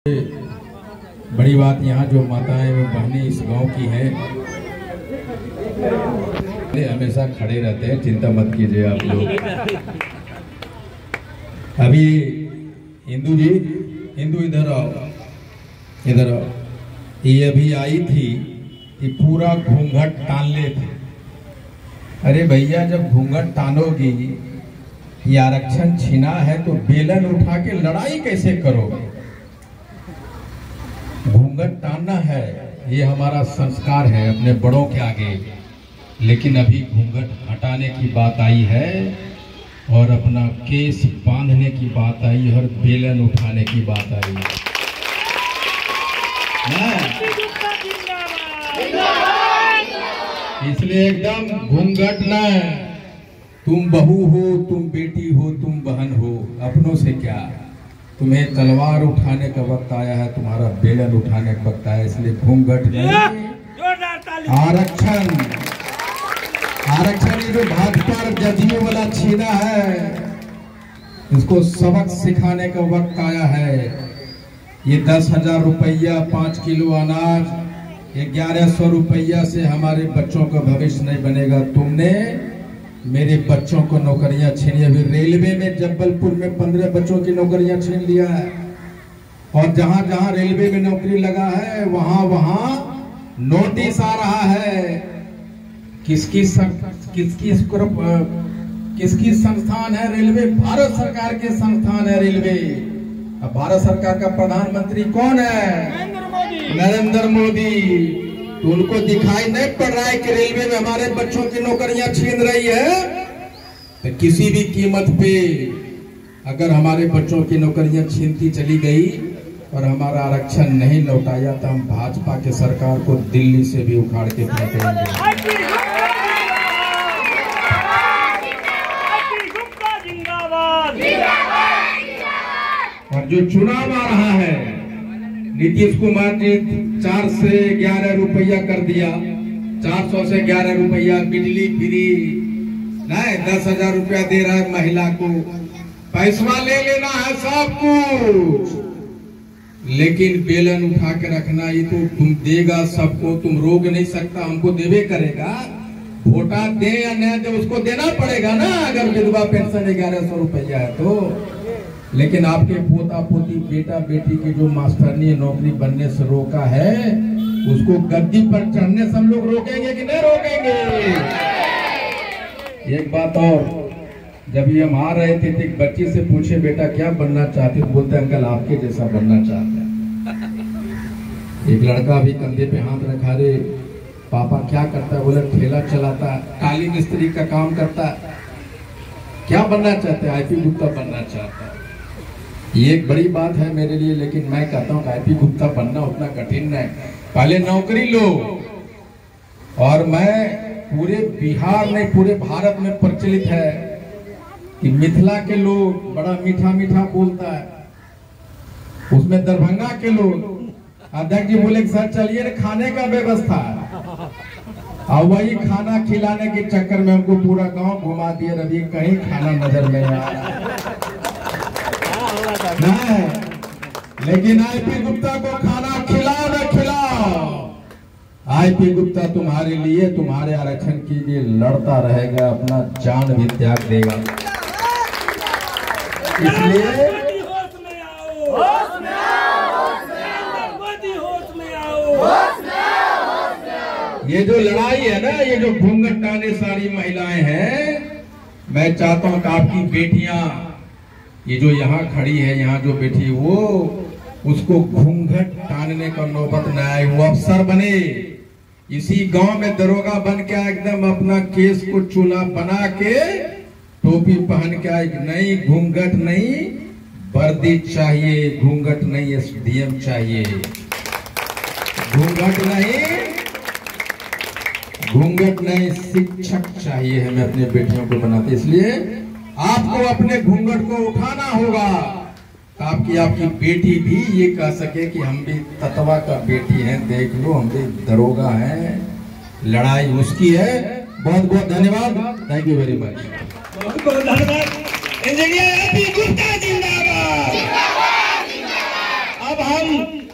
बड़ी बात यहाँ जो माताएं व बहनें इस गांव की हैं, हमेशा खड़े रहते हैं, चिंता मत कीजिए आप लोग। अभी हिंदू जी, हिंदू इधर आओ, इधर आओ। ये अभी आई थी कि पूरा घूंघट टान ले थे। अरे भैया, जब घूंघट टानोगी, ये आरक्षण छीना है तो बेलन उठा के लड़ाई कैसे करोगे? घूंघट टानना है, ये हमारा संस्कार है अपने बड़ों के आगे। लेकिन अभी घूंघट हटाने की बात आई है और अपना केस बांधने की बात आई है और बेलन उठाने की बात आई है। इसलिए एकदम घूंघट न, तुम बहू हो, तुम बेटी हो, तुम बहन हो, अपनों से क्या, तुम्हें तलवार उठाने का वक्त आया है, तुम्हारा बेलन उठाने का वक्त आया। इसलिए घूंघट नहीं, आरक्षण, आरक्षण ये जो भाजपा जदयू वाला छीना है, इसको सबक सिखाने का वक्त आया है। ये 10,000 रुपया, 5 किलो अनाज, 1100 रुपया से हमारे बच्चों का भविष्य नहीं बनेगा। तुमने मेरे बच्चों को नौकरियां छीनी। अभी रेलवे में जबलपुर में 15 बच्चों की नौकरियां छीन लिया है और जहां जहां रेलवे में नौकरी लगा है वहां वहां नोटिस आ रहा है। किसकी संस्थान है रेलवे? भारत सरकार के संस्थान है रेलवे। अब भारत सरकार का प्रधानमंत्री कौन है? नरेंद्र मोदी। तो उनको दिखाई नहीं पड़ रहा है कि रेलवे में हमारे बच्चों की नौकरियां छीन रही है? तो किसी भी कीमत पे अगर हमारे बच्चों की नौकरियां छीनती चली गई और हमारा आरक्षण नहीं लौटाया तो हम भाजपा के सरकार को दिल्ली से भी उखाड़ के फेंकेंगे। और जो चुनाव आ रहा है, नीतीश कुमार जी 4 से 11 रुपया कर दिया, 400 से 11 रुपया बिजली फ्री, नहीं 10,000 रुपया दे रहा है महिला को। पैसा ले लेना है सब कुछ, लेकिन बेलन उठा के रखना, ये तो तुम देगा सबको, तुम रोक नहीं सकता, हमको देवे करेगा। वोटा दे या न दे, उसको देना पड़ेगा ना, अगर विधवा पेंशन 1100 रुपया है तो। लेकिन आपके पोता पोती, बेटा बेटी की जो मास्टरनी नौकरी बनने से रोका है, उसको गद्दी पर चढ़ने से हम लोग रोकेंगे कि नहीं रोकेंगे? एक बात और, जब ये हम आ रहे थे तो एक बच्ची से पूछे, बेटा क्या बनना चाहते? बोलते अंकल आपके जैसा बनना चाहते हैं। एक लड़का भी कंधे पे हाथ रखा, रे पापा क्या करता है? बोले ठेला चलाता, काली मिस्त्री का काम करता। क्या बनना चाहते हैं? आईपी गुप्ता बनना चाहता है। ये एक बड़ी बात है मेरे लिए, लेकिन मैं कहता हूँ आईपी गुप्ता बनना उतना कठिन नहीं, पहले नौकरी लो। और मैं पूरे बिहार में, पूरे भारत में प्रचलित है कि मिथिला के लोग बड़ा मीठा मीठा बोलता है। उसमें दरभंगा के लोग, अध्यक्ष जी बोले सर चलिए ना, खाने का व्यवस्था है, और वही खाना खिलाने के चक्कर में हमको पूरा गांव घुमा दिए, रवि कहीं खाना नजर नहीं आ रहा। नहीं, लेकिन आईपी गुप्ता को खाना खिलाओ न खिलाओ, आईपी गुप्ता तुम्हारे लिए, तुम्हारे आरक्षण के लिए लड़ता रहेगा, अपना जान भी त्याग देगा। इसलिए ये जो लड़ाई है ना, ये जो घूंघट टाने सारी महिलाएं हैं, मैं चाहता हूं कि आपकी बेटियां, ये जो यहाँ खड़ी है, यहाँ जो बैठी है, वो उसको घूंघट टानने का नौबत न आए, वो अफसर बने, इसी गांव में दरोगा बन के एकदम अपना केस को चूल्हा बना के, टोपी पहन के आए। नहीं, घूंघट नहीं, वर्दी चाहिए, घूंघट नहीं एसडीएम चाहिए, घूंघट नहीं, घूंघट नहीं शिक्षक चाहिए हमें अपने बेटियों को बनाते। इसलिए आपको अपने घूंघट को उठाना होगा, आपकी बेटी भी ये कह सके कि हम भी ततवा का बेटी हैं, देख लो हम भी दरोगा हैं, लड़ाई उसकी है। बहुत बहुत धन्यवाद, थैंक यू वेरी मच। बहुत बहुत धन्यवाद। इंजीनियर आईपी गुप्ता जिंदाबाद। अब हम